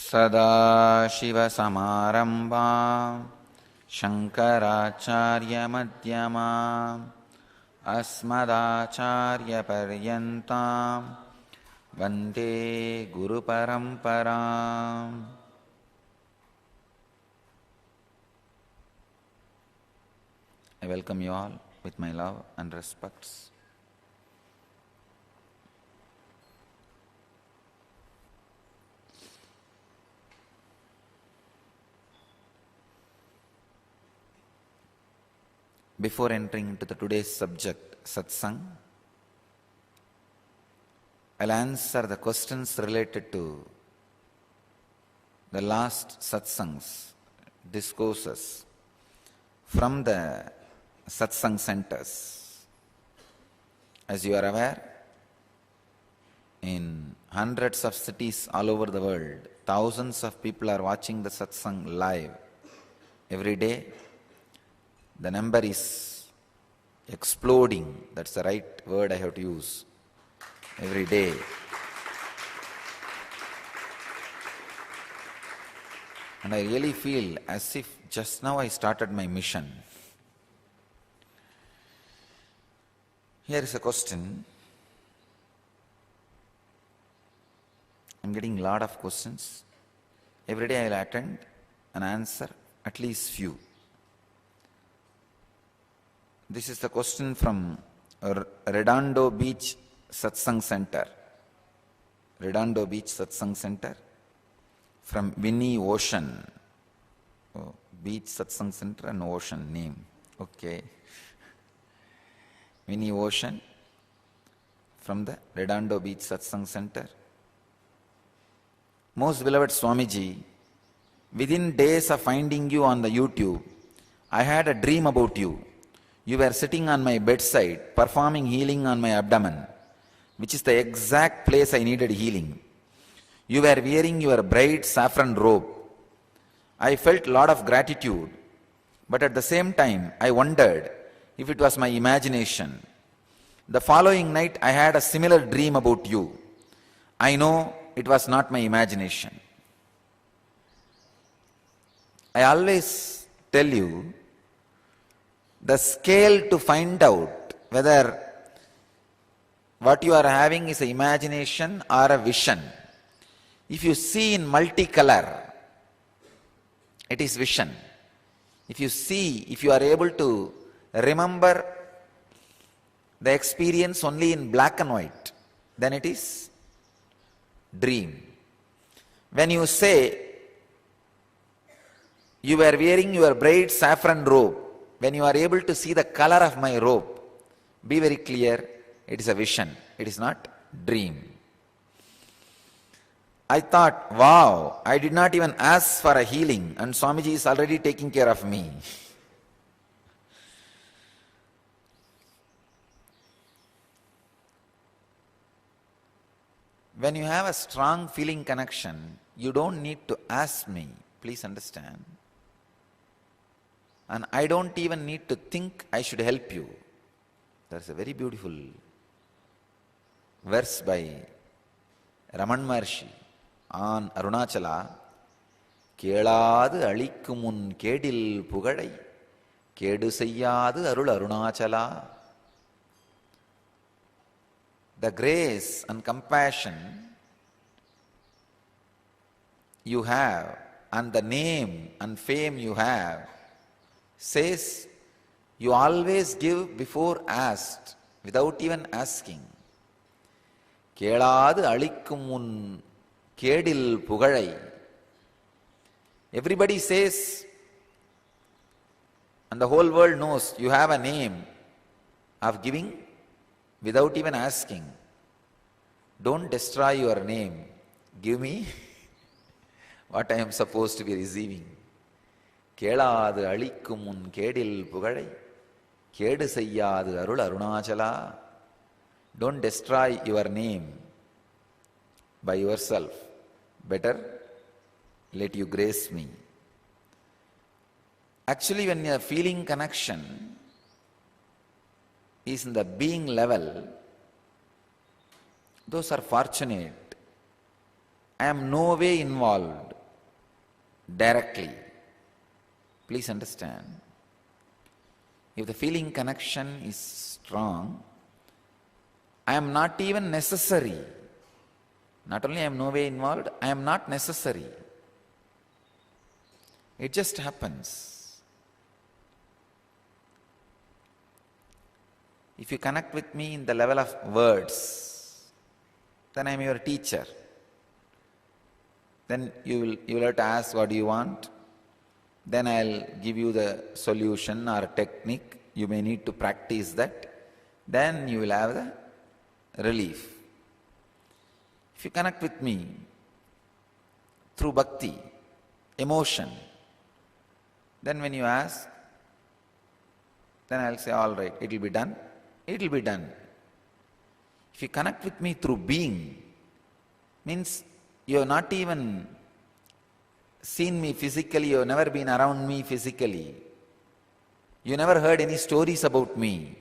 सदाशिवसमारम्भां शङ्कराचार्यमध्यमाम् अस्मदाचार्यपर्यन्तां वन्दे गुरुपरम्पराम्. I welcome you all with my love and respects. Before entering into today's subject, Satsang, I'll answer the questions related to the last Satsangs, discourses from the Satsang centers. As you are aware, in hundreds of cities all over the world, thousands of people are watching the Satsang live every day. The number is exploding. That's the right word I have to use. Every day. And I really feel as if just now I started my mission. Here is a question. I'm getting a lot of questions. Every day I'll attend and answer at least few. This is the question from Redondo Beach Satsang Center. Redondo Beach Satsang Center from Winnie Ocean. Oh, Beach Satsang Center and Ocean name. Okay. Winnie Ocean from the Redondo Beach Satsang Center. Most beloved Swamiji, within days of finding you on the YouTube, I had a dream about you. You were sitting on my bedside, performing healing on my abdomen, which is the exact place I needed healing. You were wearing your bright saffron robe. I felt a lot of gratitude, but at the same time, I wondered if it was my imagination. The following night, I had a similar dream about you. I know it was not my imagination. I always tell you, the scale to find out whether what you are having is an imagination or a vision. If you see in multicolor, it is vision. If you are able to remember the experience only in black and white, then it is dream. When you say you were wearing your bright saffron robe, when you are able to see the color of my robe, be very clear, it is a vision, it is not dream. I thought, wow, I did not even ask for a healing and Swamiji is already taking care of me. When you have a strong feeling connection, you don't need to ask me, please understand. And I don't even need to think I should help you. That's a very beautiful verse by Raman Maharshi on Arunachala. Keladu alikkumun kedil pugadai, kedu seyyadu arul Arunachala. The grace and compassion you have and the name and fame you have says you always give before asked, without even asking. Keladu alikkumun kedil pugadai. Everybody says, and the whole world knows you have a name of giving without even asking. Don't destroy your name. Give me what I am supposed to be receiving. Keladu alikkumun kedil pugadai, kedu seyyadu arul Arunachala. Don't destroy your name by yourself. Better let you grace me. Actually, when you are feeling connection, is in the being level, those are fortunate. I am no way involved. directly. Please understand. If the feeling connection is strong, I am not even necessary. Not only I am no way involved, I am not necessary. It just happens. If you connect with me in the level of words, then I am your teacher. Then you will have to ask, what do you want? Then I'll give you the solution or technique. You may need to practice that. Then you will have the relief. If you connect with me through bhakti, emotion, then when you ask, then I'll say, all right, it will be done. It will be done. If you connect with me through being, means you have not even seen me physically, you have never been around me physically. You never heard any stories about me.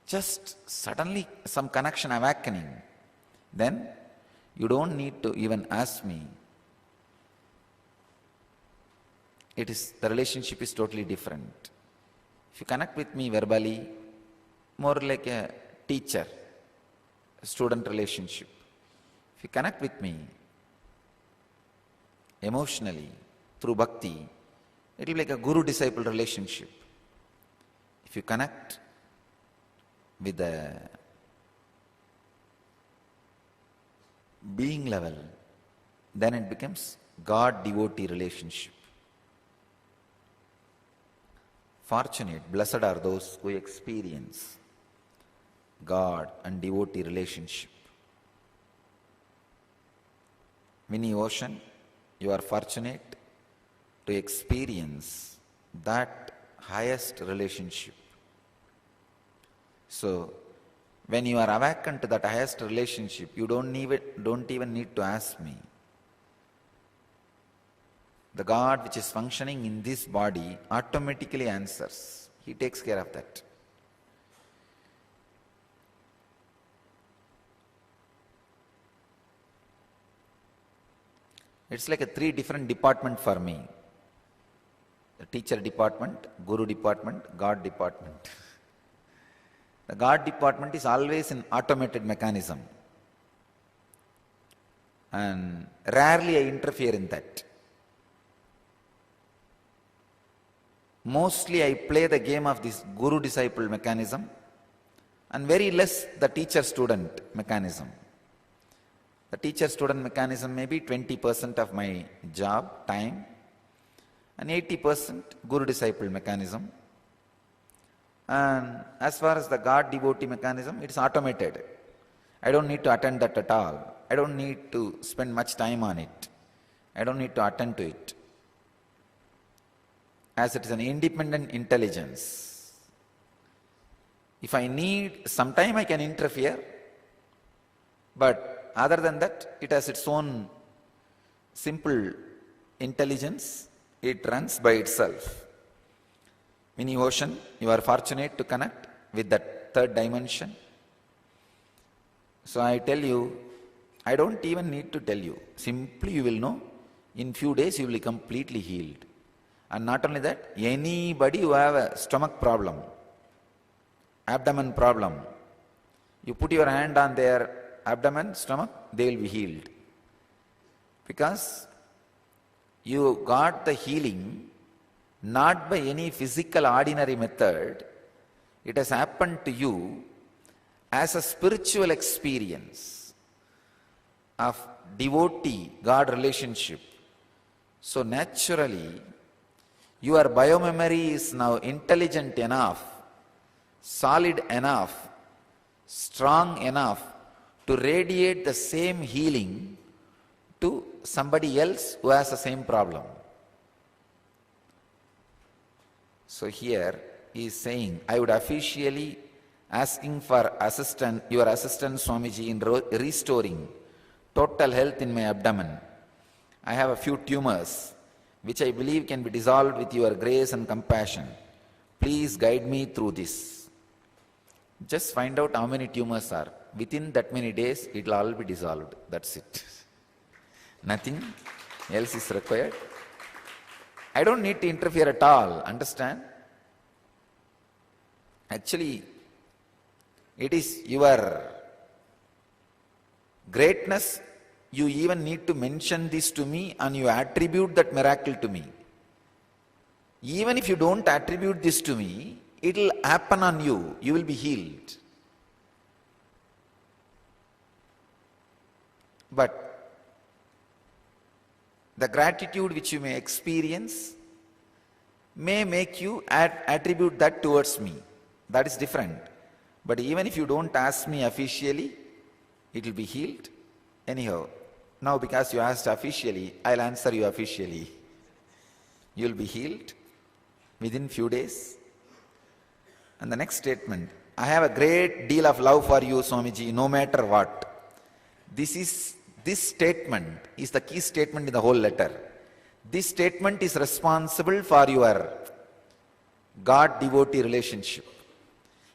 Just suddenly some connection awakening. Then you don't need to even ask me. The relationship is totally different. If you connect with me verbally, more like a teacher-student relationship. If you connect with me emotionally through bhakti, it will be like a guru-disciple relationship. If you connect with the being level, then it becomes God-devotee relationship. Fortunate, blessed are those who experience God and devotee relationship. Winnie Ocean, you are fortunate to experience that highest relationship. So, when you are awakened to that highest relationship, you don't even need to ask me. The God which is functioning in this body automatically answers. He takes care of that. It's like a 3 different department for me. The teacher department, guru department, God department. The God department is always an automated mechanism. And rarely I interfere in that. Mostly I play the game of this guru-disciple mechanism and very less the teacher-student mechanism. The teacher-student mechanism may be 20% of my job, time, and 80% guru-disciple mechanism. And as far as the God-devotee mechanism, it is automated. I don't need to attend that at all. I don't need to spend much time on it. I don't need to attend to it. As it is an independent intelligence. If I need some time, I can interfere. But other than that, it has its own simple intelligence. It runs by itself. Winnie Ocean, you are fortunate to connect with that 3rd dimension. So I tell you, I don't even need to tell you. Simply you will know, in few days you will be completely healed. And not only that, anybody who have a stomach problem, abdomen problem, you put your hand on their abdomen, stomach, they will be healed. Because you got the healing not by any physical ordinary method. It has happened to you as a spiritual experience of devotee God relationship. So naturally, your biomemory is now intelligent enough, solid enough, strong enough to radiate the same healing to somebody else who has the same problem. So here he is saying, I would officially asking for your assistance, Swamiji, in restoring total health in my abdomen. I have a few tumors which I believe can be dissolved with your grace and compassion. Please guide me through this. Just find out how many tumors are. Within that many days, it will all be dissolved. That's it. Nothing else is required. I don't need to interfere at all, understand? Actually, it is your greatness. You even need to mention this to me and you attribute that miracle to me. Even if you don't attribute this to me, it will happen on you. You will be healed. But the gratitude which you may experience may make you attribute that towards me. That is different. But even if you don't ask me officially, it will be healed. Anyhow, now because you asked officially, I'll answer you officially. You will be healed within few days. And the next statement, I have a great deal of love for you, Swamiji, no matter what. This statement is the key statement in the whole letter. This statement is responsible for your God-devotee relationship.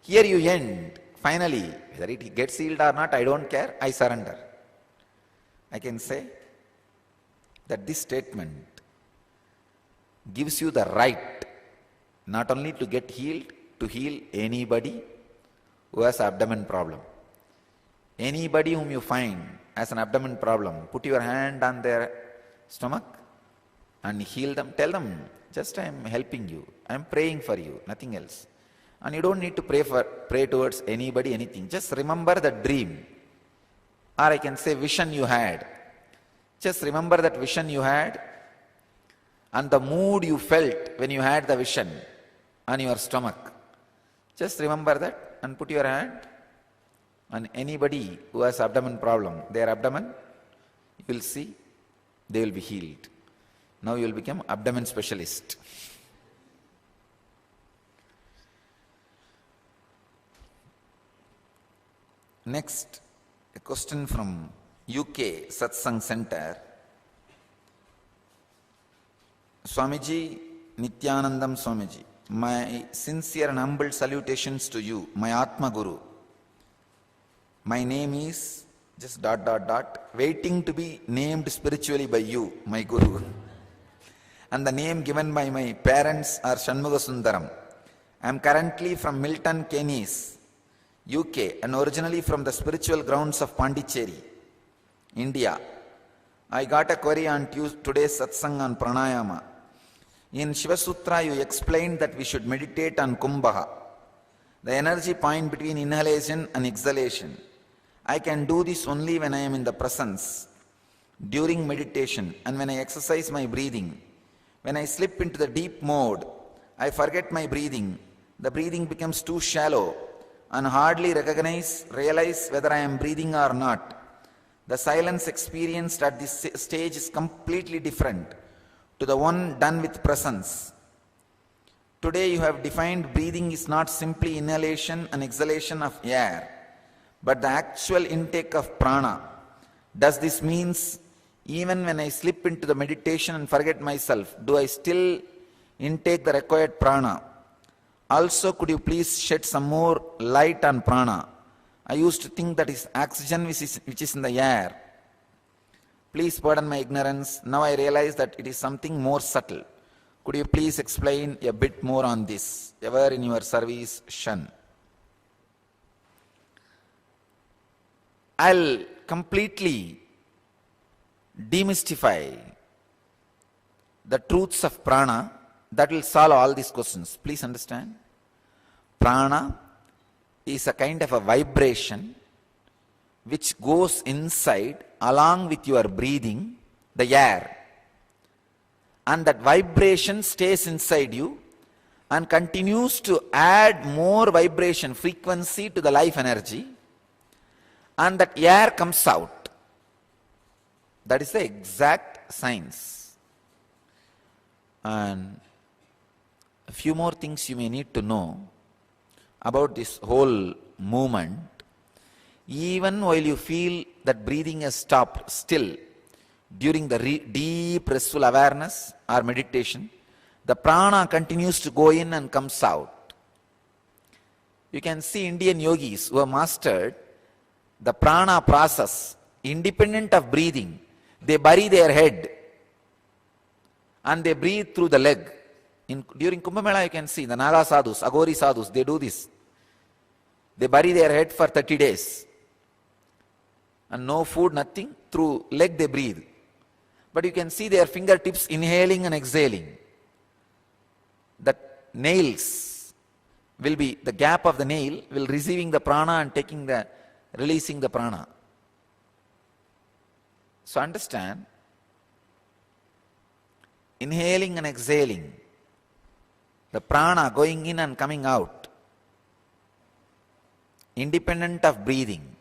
Here you end. Finally, whether it gets healed or not, I don't care, I surrender. I can say that this statement gives you the right not only to get healed, to heal anybody who has abdomen problem. Anybody whom you find has an abdomen problem, put your hand on their stomach and heal them. Tell them, just I am helping you, I am praying for you, nothing else. And you don't need to pray towards anybody, anything. Just remember the dream. Or I can say vision you had. Just remember that vision you had and the mood you felt when you had the vision on your stomach. Just remember that and put your hand on anybody who has abdomen problem. Their abdomen, you will see, they will be healed. Now you will become abdomen specialist. Next, a question from UK Satsang Center. Swamiji, Nityanandam Swamiji, my sincere and humble salutations to you, my Atma Guru. My name is just ... waiting to be named spiritually by you, my Guru. And the name given by my parents are Shanmuga Sundaram. I am currently from Milton Keynes, UK, and originally from the spiritual grounds of Pondicherry, India. I got a query on today's satsang on pranayama. In Shiva Sutra, you explained that we should meditate on Kumbha, the energy point between inhalation and exhalation. I can do this only when I am in the presence, during meditation, and when I exercise my breathing. When I slip into the deep mode, I forget my breathing. The breathing becomes too shallow and hardly realize whether I am breathing or not. The silence experienced at this stage is completely different to the one done with presence. Today you have defined breathing is not simply inhalation and exhalation of air, but the actual intake of prana. Does this mean even when I slip into the meditation and forget myself, do I still intake the required prana? Also, could you please shed some more light on prana? I used to think that is oxygen which is in the air. Please pardon my ignorance. Now I realize that it is something more subtle. Could you please explain a bit more on this? Ever in your service, Shan. I'll completely demystify the truths of prana. That will solve all these questions. Please understand. Prana is a kind of a vibration which goes inside along with your breathing, the air. And that vibration stays inside you and continues to add more vibration, frequency to the life energy. And that air comes out. That is the exact science. And a few more things you may need to know about this whole movement. Even while you feel that breathing has stopped still during the deep restful awareness or meditation, the prana continues to go in and comes out. You can see Indian yogis who have mastered the prana process independent of breathing. They bury their head and they breathe through the leg. During Kumbh Mela, you can see the Naga sadhus, Agori sadhus, they do this. They bury their head for 30 days. And no food, nothing. Through leg they breathe. But you can see their fingertips inhaling and exhaling. The nails will be, the gap of the nail will receiving the prana and releasing the prana. So understand, inhaling and exhaling, the prana going in and coming out, independent of breathing.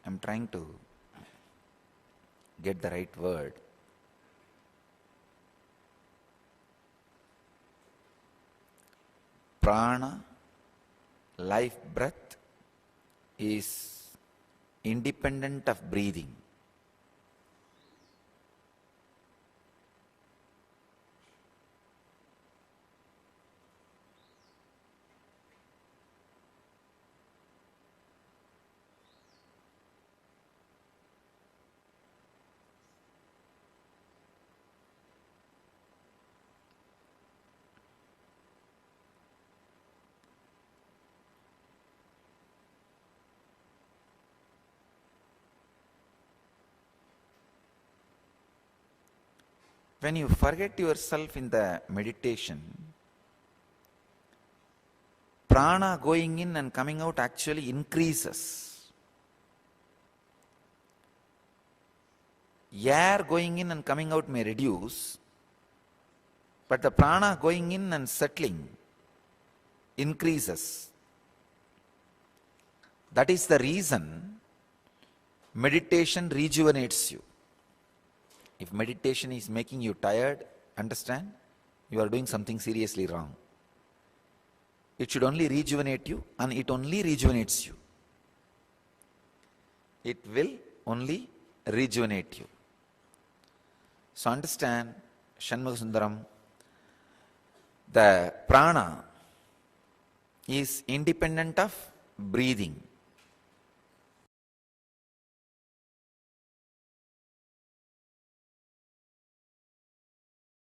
I'm trying to get the right word. Prana, life breath, is independent of breathing. When you forget yourself in the meditation, prana going in and coming out actually increases. Air going in and coming out may reduce, but the prana going in and settling increases. That is the reason meditation rejuvenates you. If meditation is making you tired, understand, you are doing something seriously wrong. It should only rejuvenate you, and it only rejuvenates you. It will only rejuvenate you. So understand, Shanmugasundaram, the prana is independent of breathing.